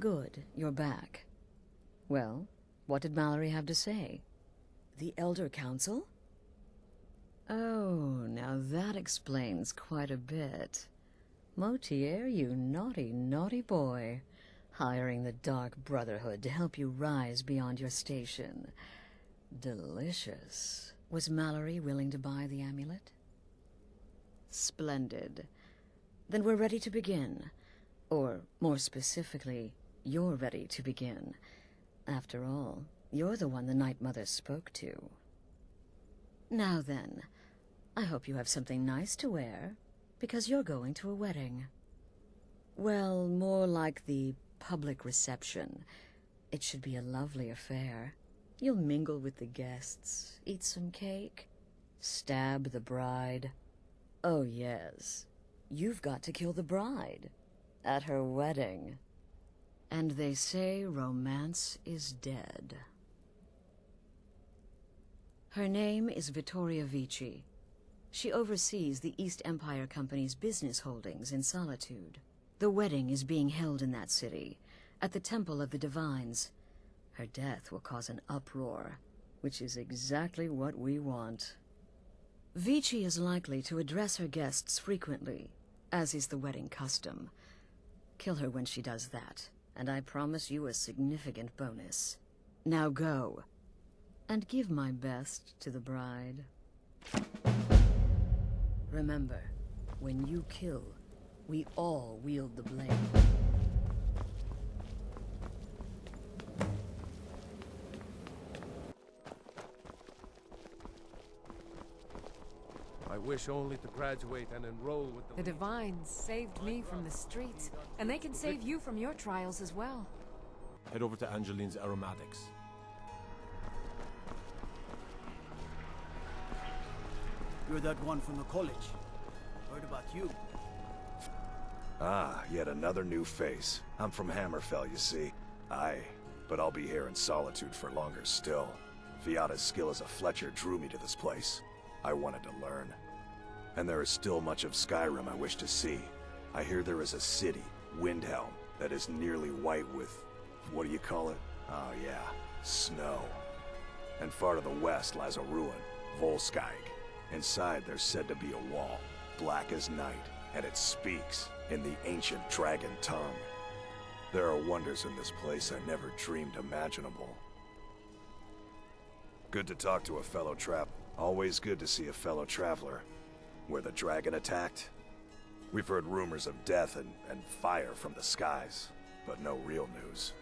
Good, you're back. Well, what did Mallory have to say? The Elder Council? Oh, now that explains quite a bit. Motier, you naughty, naughty boy. Hiring the Dark Brotherhood to help you rise beyond your station. Delicious. Was Mallory willing to buy the amulet? Splendid. Then we're ready to begin. Or, more specifically, you're ready to begin. After all, you're the one the Night Mother spoke to. Now then, I hope you have something nice to wear, because you're going to a wedding. Well, more like the public reception. It should be a lovely affair. You'll mingle with the guests, eat some cake, stab the bride. Oh yes, you've got to kill the bride. At her wedding. And they say romance is dead. Her name is Vittoria Vici. She oversees the East Empire Company's business holdings in Solitude. The wedding is being held in that city, at the Temple of the Divines. Her death will cause an uproar, which is exactly what we want. Vici is likely to address her guests frequently, as is the wedding custom. Kill her when she does that, and I promise you a significant bonus. Now go, and give my best to the bride. Remember, when you kill, we all wield the blade. I wish only to graduate and enroll with the... The Divines saved me from the streets, and they can save you from your trials as well. Head over to Angeline's Aromatics. You're that one from the college. Heard about you. Ah, yet another new face. I'm from Hammerfell, you see. Aye, but I'll be here in Solitude for longer still. Fiata's skill as a Fletcher drew me to this place. I wanted to learn. And there is still much of Skyrim I wish to see. I hear there is a city, Windhelm, that is nearly white with... what do you call it? Oh yeah, snow. And far to the west lies a ruin, Volskag. Inside there's said to be a wall, black as night, and it speaks in the ancient dragon tongue. There are wonders in this place I never dreamed imaginable. Good to talk to a fellow Always good to see a fellow traveler. Where the dragon attacked? We've heard rumors of death and fire from the skies, but no real news.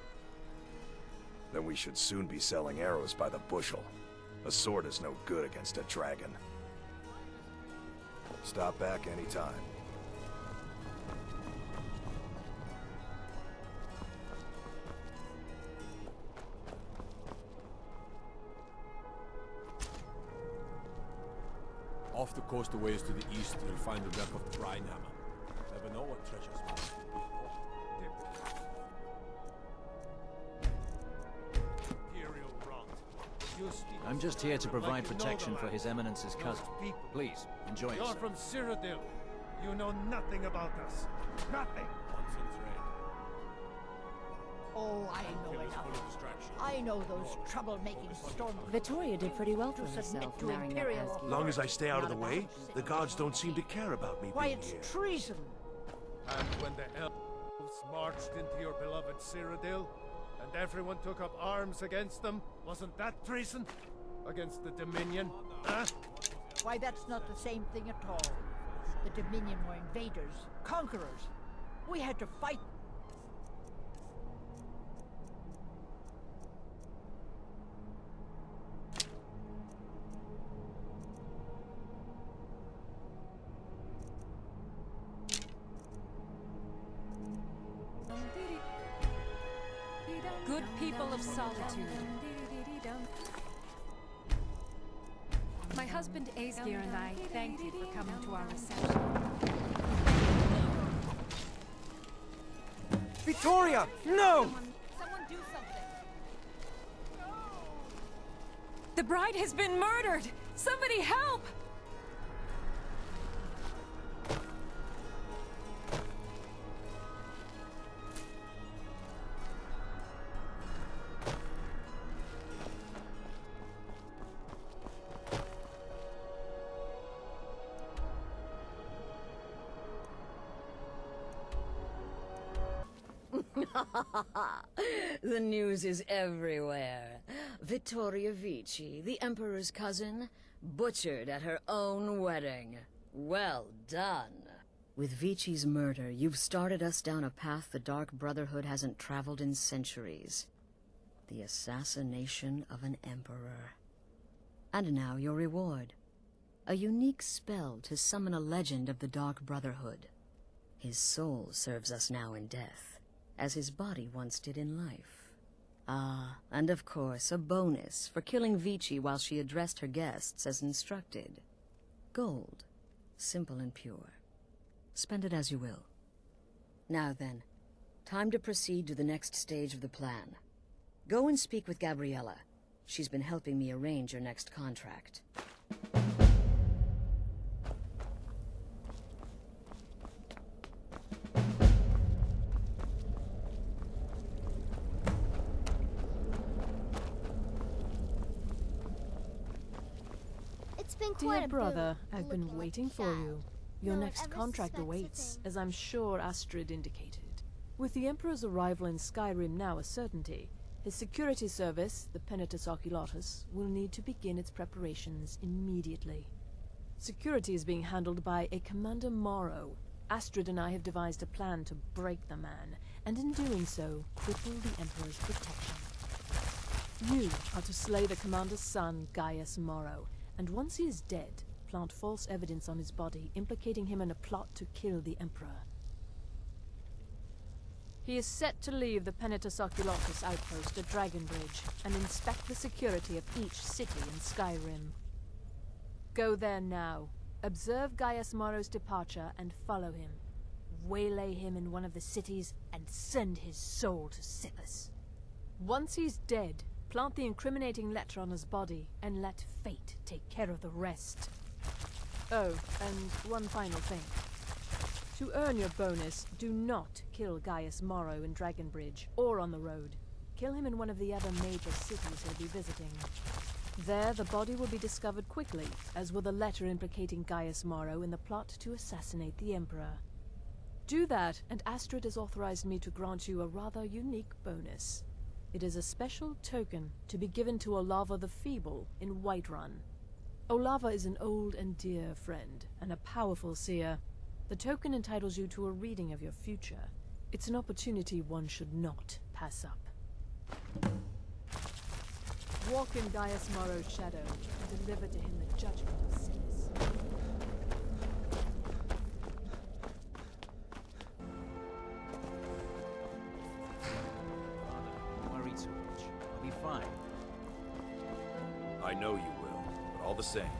Then we should soon be selling arrows by the bushel. A sword is no good against a dragon. Stop back anytime. Off the coast a ways to the east, you'll find the wreck of the Brinehammer. Never know what treasures might be. I'm just here to provide protection for His Eminence's cousin. Please, enjoy yourself. You're from Cyrodiil. You know nothing about us. Nothing! Oh, I know enough. I know those trouble-making storm. Vittoria did pretty well for herself, marrying that Asgore. Long as I stay out of the way, the gods don't seem to care about me Why, being it's here. treason. And when the elves marched into your beloved Cyrodiil, and everyone took up arms against them, wasn't that treason? Against the Dominion, huh? Why, that's not the same thing at all. The Dominion were invaders, conquerors. We had to fight. Good people of Solitude. My husband Aesgeir and I thank you for coming to our reception. Vittoria! No! Someone do something. The bride has been murdered! Somebody help! The news is everywhere. Vittoria Vici, the Emperor's cousin, butchered at her own wedding. Well done. With Vici's murder, you've started us down a path the Dark Brotherhood hasn't traveled in centuries. The assassination of an emperor. And now your reward. A unique spell to summon a legend of the Dark Brotherhood. His soul serves us now in death, as his body once did in life. Ah, and of course, a bonus for killing Vici while she addressed her guests as instructed. Gold. Simple and pure. Spend it as you will. Now then, time to proceed to the next stage of the plan. Go and speak with Gabriella. She's been helping me arrange your next contract. It's been quite Dear a brother, boon I've been looking like waiting a for child. you. Your No one next ever contract suspects a awaits, thing. as I'm sure Astrid indicated. With the Emperor's arrival in Skyrim now a certainty, his security service, the Penitus Oculatus, will need to begin its preparations immediately. Security is being handled by a Commander Morrow. Astrid and I have devised a plan to break the man, and in doing so, cripple the Emperor's protection. You are to slay the Commander's son, Gaius Morrow, and once he is dead, plant false evidence on his body, implicating him in a plot to kill the Emperor. He is set to leave the Penitus Oculatus outpost at Dragonbridge and inspect the security of each city in Skyrim. Go there now, observe Gaius Morrow's departure and follow him. Waylay him in one of the cities and send his soul to Sithis. Once he's dead, plant the incriminating letter on his body and let fate take care of the rest. Oh, and one final thing. To earn your bonus, do not kill Gaius Morrow in Dragonbridge or on the road. Kill him in one of the other major cities he'll be visiting. There, the body will be discovered quickly, as will the letter implicating Gaius Morrow in the plot to assassinate the Emperor. Do that, and Astrid has authorized me to grant you a rather unique bonus. It is a special token to be given to Olava the Feeble in Whiterun. Olava is an old and dear friend, and a powerful seer. The token entitles you to a reading of your future. It's an opportunity one should not pass up. Walk in Gaius Morrow's shadow, and deliver to him the judgment of sinners. Don't worry too much. I'll be fine. I know you will, but all the same,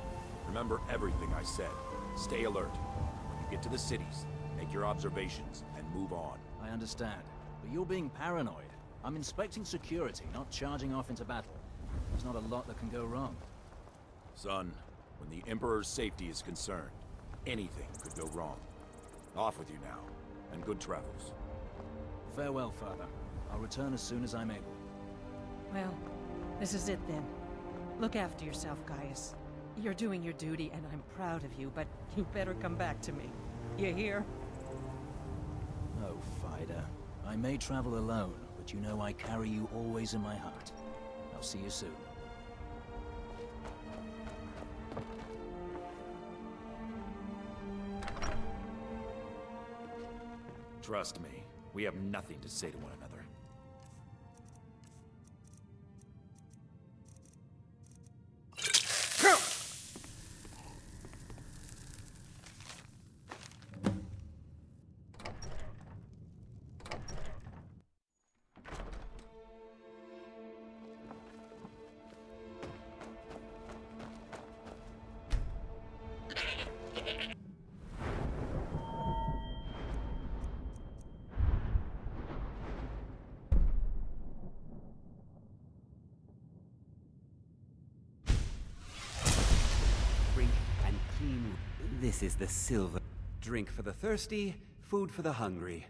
remember everything I said. Stay alert. When you get to the cities, make your observations and move on. I understand, but you're being paranoid. I'm inspecting security, not charging off into battle. There's not a lot that can go wrong. Son, when the Emperor's safety is concerned, anything could go wrong. Off with you now, and good travels. Farewell, Father. I'll return as soon as I'm able. Well, this is it then. Look after yourself, Gaius. You're doing your duty, and I'm proud of you, but you better come back to me. You hear? Oh, Fida. I may travel alone, but you know I carry you always in my heart. I'll see you soon. Trust me, we have nothing to say to one another. Drink and clean. This is the silver. Drink for the thirsty, food for the hungry.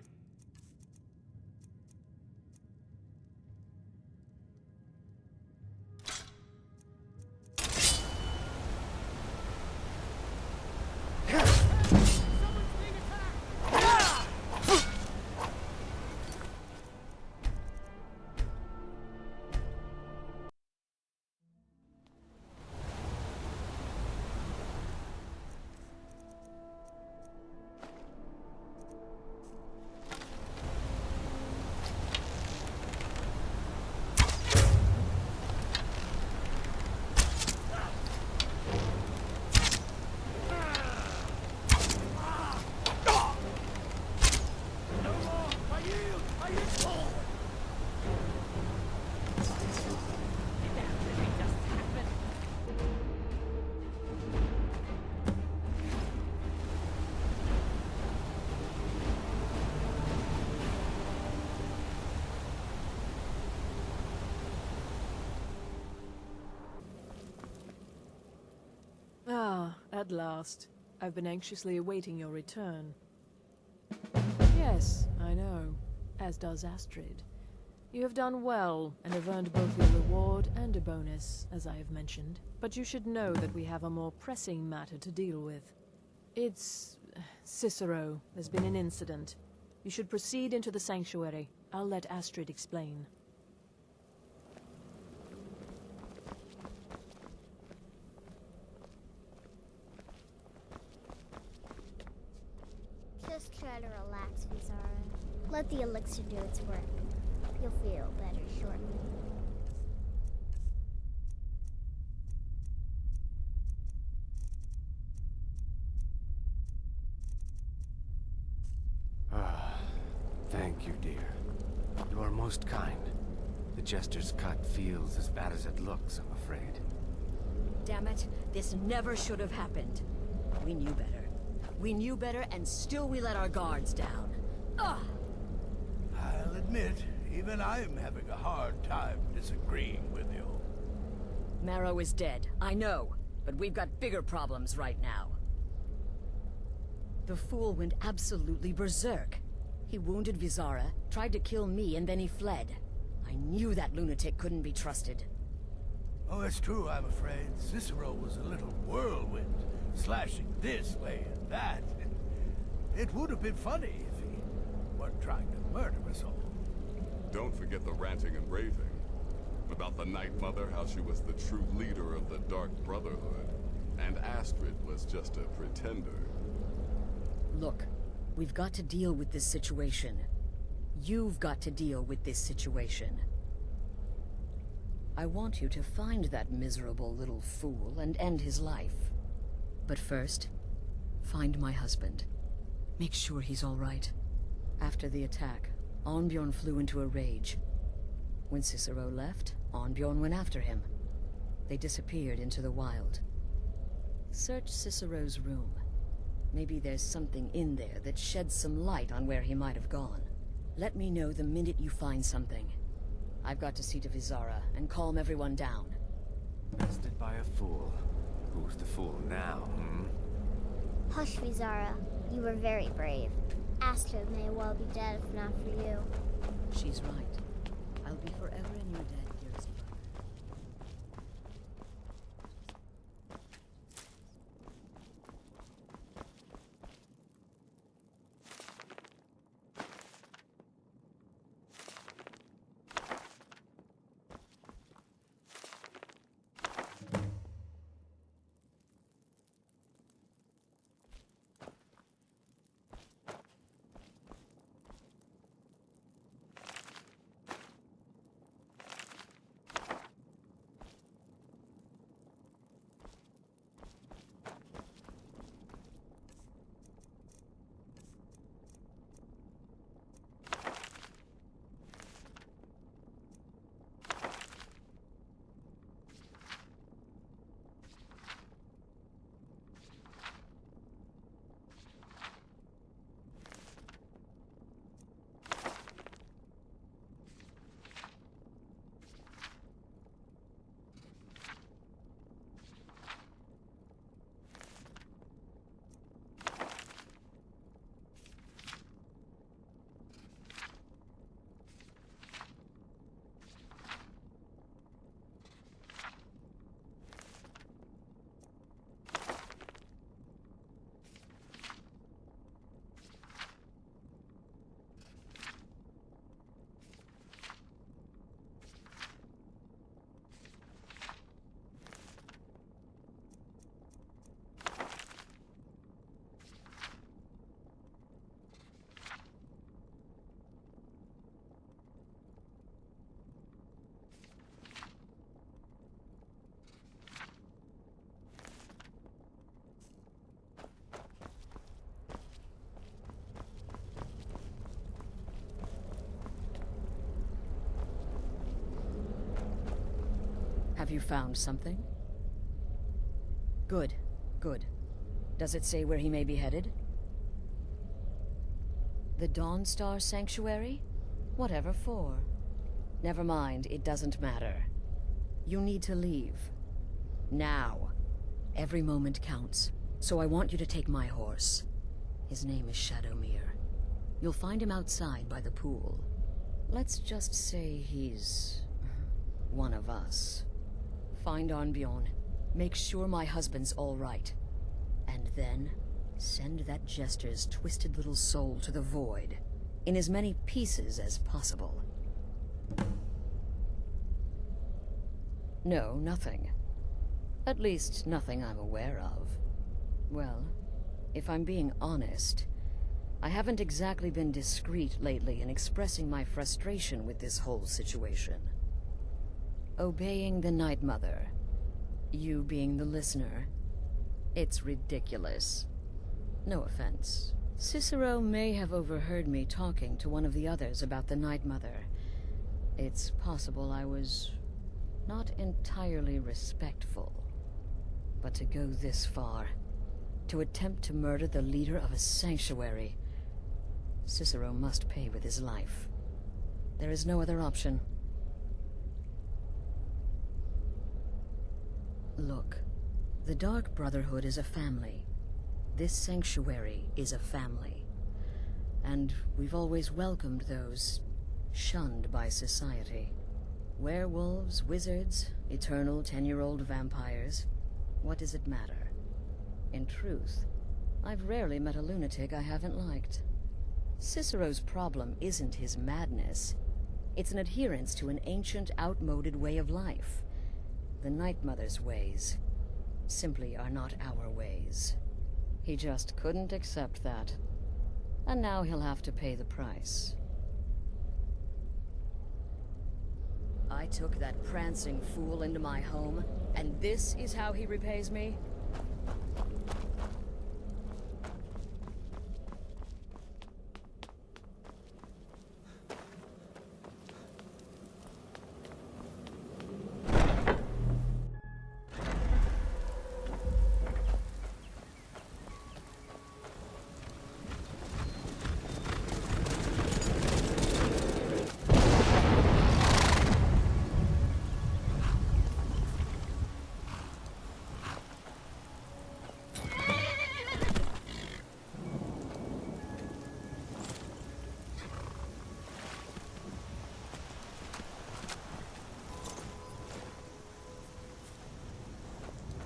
At last. I've been anxiously awaiting your return. Yes, I know. As does Astrid. You have done well, and have earned both a reward and a bonus, as I have mentioned. But you should know that we have a more pressing matter to deal with. It's... Cicero. There's been an incident. You should proceed into the sanctuary. I'll let Astrid explain. Just try to relax, Vizara. Let the elixir do its work. You'll feel better shortly. Thank you, dear. You are most kind. The Jester's cut feels as bad as it looks, I'm afraid. Damn it, this never should have happened. We knew better. We knew better, and still we let our guards down. Ugh! I'll admit, even I'm having a hard time disagreeing with you. Marrow is dead, I know, but we've got bigger problems right now. The fool went absolutely berserk. He wounded Vizara, tried to kill me, and then he fled. I knew that lunatic couldn't be trusted. Oh, it's true, I'm afraid. Cicero was a little whirlwind, slashing this way and that. It would have been funny if he weren't trying to murder us all. Don't forget the ranting and raving. About the Night Mother, how she was the true leader of the Dark Brotherhood. And Astrid was just a pretender. Look, we've got to deal with this situation. You've got to deal with this situation. I want you to find that miserable little fool and end his life. But first, find my husband. Make sure he's all right. After the attack, Arnbjorn flew into a rage. When Cicero left, Arnbjorn went after him. They disappeared into the wild. Search Cicero's room. Maybe there's something in there that sheds some light on where he might have gone. Let me know the minute you find something. I've got to see to Vizara and calm everyone down. Bested by a fool. Who's the fool now, Hush, Vizara. You were very brave. Astrid may well be dead if not for you. She's right. I'll be forever in your debt, dearest brother. Have you found something? Good, good. Does it say where he may be headed? The Dawnstar Sanctuary? Whatever for. Never mind, it doesn't matter. You need to leave. Now. Every moment counts. So I want you to take my horse. His name is Shadowmere. You'll find him outside by the pool. Let's just say he's one of us. Find Arnbjorn. Make sure my husband's all right. And then send that jester's twisted little soul to the void, in as many pieces as possible. No, nothing. At least, nothing I'm aware of. Well, if I'm being honest, I haven't exactly been discreet lately in expressing my frustration with this whole situation. Obeying the Night Mother, you being the listener, it's ridiculous. No offense. Cicero may have overheard me talking to one of the others about the Night Mother. It's possible I was not entirely respectful. But to go this far, to attempt to murder the leader of a sanctuary, Cicero must pay with his life. There is no other option. Look, the Dark Brotherhood is a family. This sanctuary is a family. And we've always welcomed those shunned by society. Werewolves, wizards, eternal 10-year-old vampires. What does it matter? In truth, I've rarely met a lunatic I haven't liked. Cicero's problem isn't his madness. It's an adherence to an ancient, outmoded way of life. The Night Mother's ways simply are not our ways. He just couldn't accept that. And now he'll have to pay the price. I took that prancing fool into my home, and this is how he repays me?